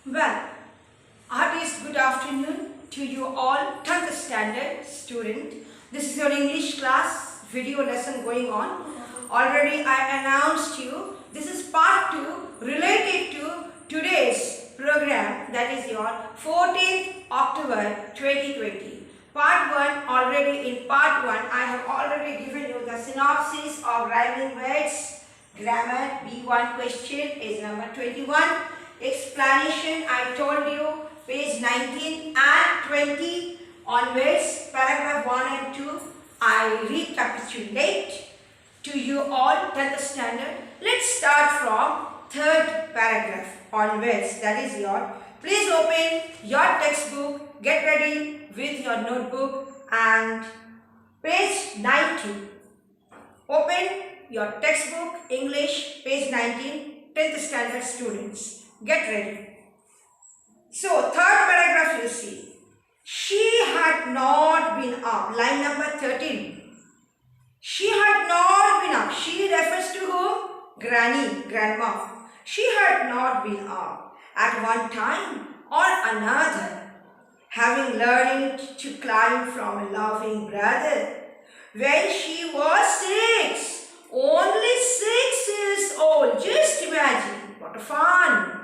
Well, artists, good afternoon to you all, 10th standard student. This is your English class video lesson going on. Already I announced you, this is part 2 related to today's program, that is your 14th October 2020. Part 1, already in part 1, I have already given you the synopsis of rhyming words, grammar, B1 question is number 21. Explanation, I told you, page 19 and 20 onwards, paragraph 1 and 2. I recapitulate to you all 10th standard. Let's start from third paragraph onwards. That is your. Please open your textbook. Get ready with your notebook and page 19. Open your textbook, English, page 19, 10th standard students. Get ready. So, third paragraph you see. She had not been up. Line number 13. She had not been up. She refers to whom? Granny, grandma. She had not been up at one time or another, having learned to climb from a loving brother. When she was 6, only 6 years old. Just imagine, what a fun.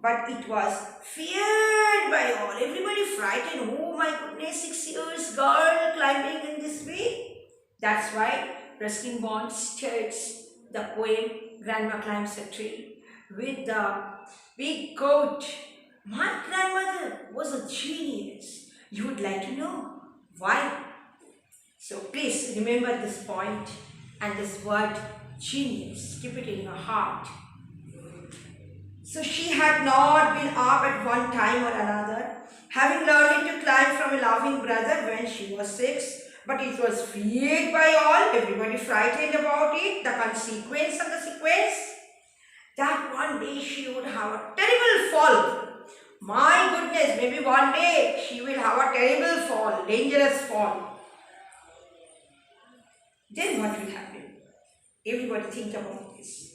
But it was feared by all. Everybody frightened. Oh my goodness, 6 years girl climbing in this way. That's why Ruskin Bond starts the poem Grandma Climbs a Tree with the big coat. My grandmother was a genius. You would like to know why? So please remember this point and this word genius. Keep it in your heart. So she had not been up at one time or another, having learned to climb from a loving brother when she was 6, but it was feared by all, everybody frightened about it, the consequence of the sequence, that one day she would have a terrible fall. My goodness, maybe one day she will have a terrible fall, dangerous fall. Then what will happen? Everybody think about this.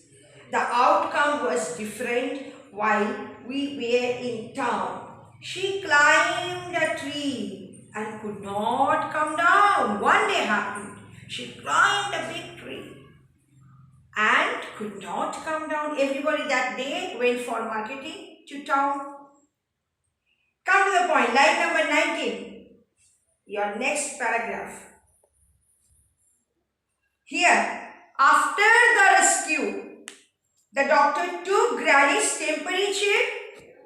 The outcome was different while we were in town. She climbed a tree and could not come down. One day happened. She climbed a big tree and could not come down. Everybody that day went for marketing to town. Come to the point. Line number 19. Your next paragraph. Here, after the rescue, the doctor took Granny's temperature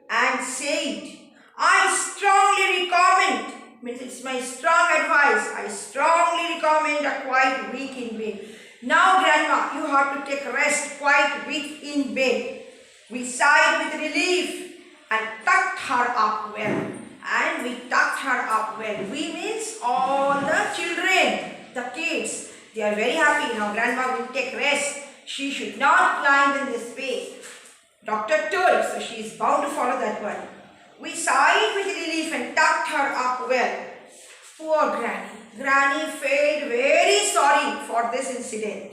and said, I strongly recommend, means it's my strong advice, I strongly recommend a quiet week in bed. Now Grandma, you have to take rest quite week in bed. We sighed with relief and tucked her up well. And we tucked her up well. We means all the children, the kids. They are very happy now. Grandma will take rest. She should not climb in this way. Doctor told, so she is bound to follow that one. We sighed with relief and tucked her up well. Poor Granny. Granny felt very sorry for this incident.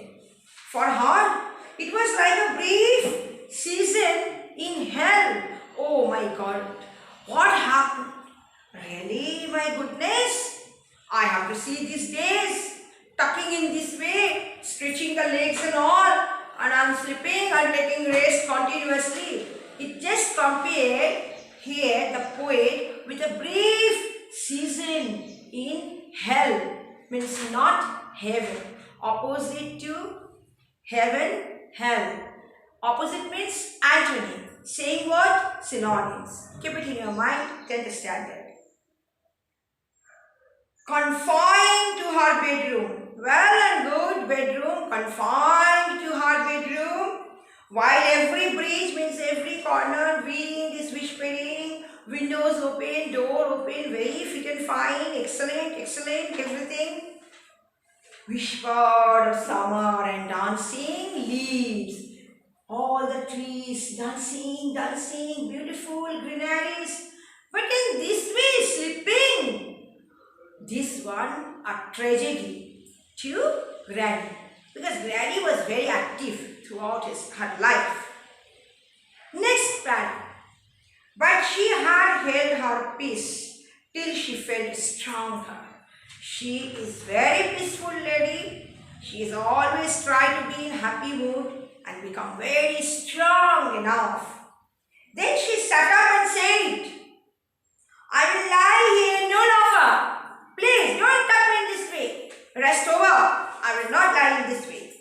For her, it was like a brief season in hell. Oh my God. What happened? Really, my goodness? I have to see these days. Tucking in this way, stretching the legs and all, and I'm sleeping and taking rest continuously. It just compared here the poet with a brief season in hell, means not heaven. Opposite to heaven, hell. Opposite means antony. Same word, synonyms. Keep it in your mind, 10th standard. Confined to her bedroom. Well and good, bedroom, confined to her bedroom. While every breeze means every corner, wind is whispering, windows open, door open, very fit and fine, excellent, excellent, everything. Whispered of summer and dancing leaves. All the trees dancing, dancing, beautiful greeneries. But in this way, sleeping. This one, a tragedy to Granny, because Granny was very active throughout her life. Next paragraph. she had held her peace till she felt stronger. She is very peaceful lady. She is always try to be in happy mood and become very strong enough. Then she sat up and said, I will lie here no longer. Please don't cut me in this way. Rest over. I will not lie in this way.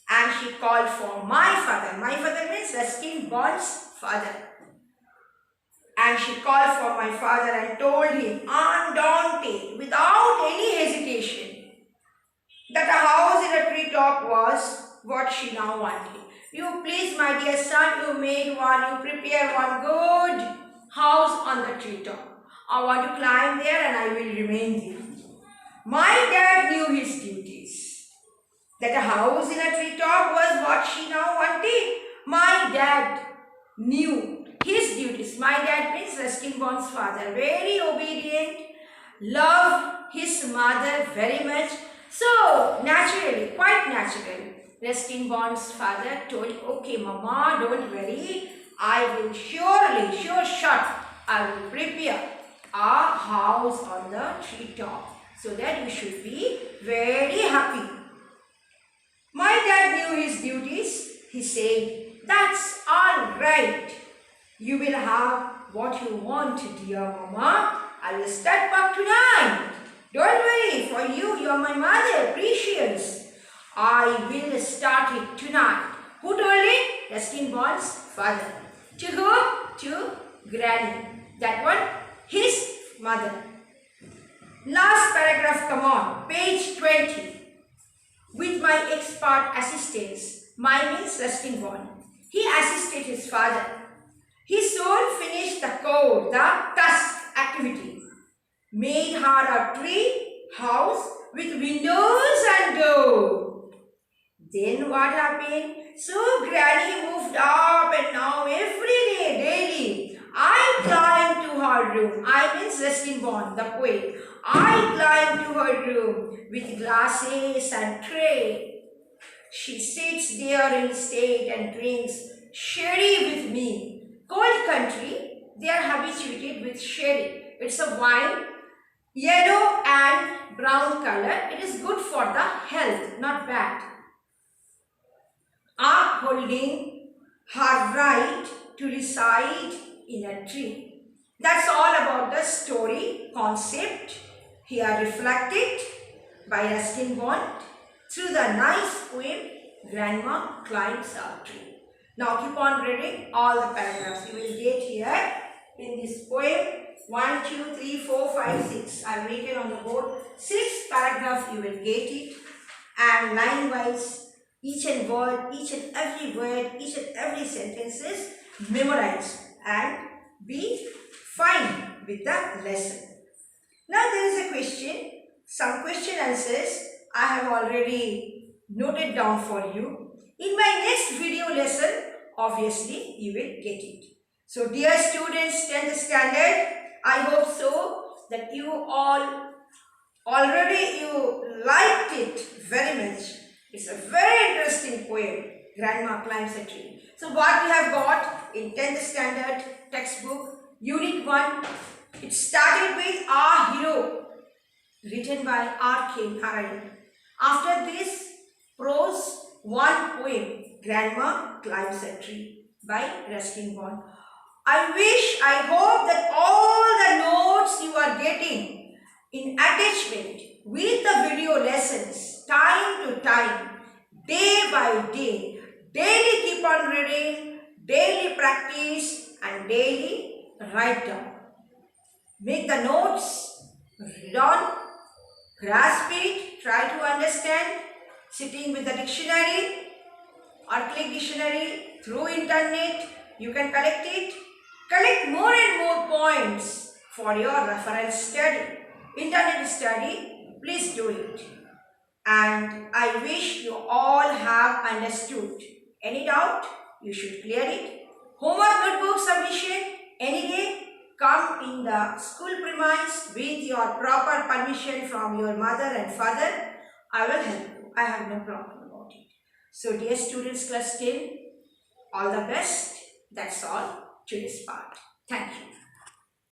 And she called for my father. My father means Ruskin Bond's father. And she called for my father and told him, undaunted, without any hesitation, that a house in a treetop was what she now wanted. You please, my dear son, you made one, you prepare one good house on the treetop. I want to climb there and I will remain there. My dad knew his duties. That a house in a treetop was what she now wanted. My dad knew his duties. My dad means Ruskin Bond's father. Very obedient, loved his mother very much. So, naturally, quite naturally, Ruskin Bond's father told, okay, Mama, don't worry. I will surely, sure shot, I will prepare a house on the treetop so that you should be very happy. My dad knew his duties. He said, that's all right. You will have what you want, dear Mama. I will start back tonight. Don't worry, for you, you are my mother, precious. I will start it tonight. Who told it? Ruskin Bond's father. To who? To Granny. That one, his mother. Last paragraph, come on, page 20. With my expert assistance, my means Ruskin Bond. He assisted his father. He soon finished the code, the task activity. Made her a tree house with windows and door. Then what happened? So Granny moved up and now every day, daily, I climbed to her room. I means Ruskin Bond, the poet. I climbed to her room with glasses and tray. She sits there in state and drinks sherry with me. Cold country, they are habituated with sherry. It's a wine, yellow and brown color. It is good for the health, not bad. Upholding her right to reside in a tree. That's all about the story concept here reflected by Ruskin Bond through the nice poem Grandma Climbs a Tree. Now keep on reading all the paragraphs. You will get here in this poem 1, 2, 3, 4, 5, 6. I have written on the board 6 paragraphs. You will get it, and line wise each and every word, each and every sentences memorize and be fine with the lesson. Now there is a question, some question answers I have already noted down for you. In my next video lesson, obviously you will get it. So dear students, 10th standard, I hope so that you all already liked it very much. It's a very interesting poem, Grandma Climbs a Tree. So what we have got in 10th standard textbook, Unit 1, it started with Our Hero, written by R.K. Narayan. After this, prose, one poem, Grandma Climbs a Tree by Ruskin Bond. I hope that all the notes you are getting in attachment with the video lessons, time to time, day by day, daily keep on reading, daily practice and daily write down. Make the notes, read on, grasp it, try to understand, sitting with the dictionary or click dictionary through internet, you can collect it. Collect more and more points for your reference study. Internet study, please do it. And I wish you all have understood. Any doubt? You should clear it. Homework notebook submission, any day, come in the school premise with your proper permission from your mother and father. I will help you. I have no problem about it. So dear students, class 10, all the best. That's all to this part. Thank you.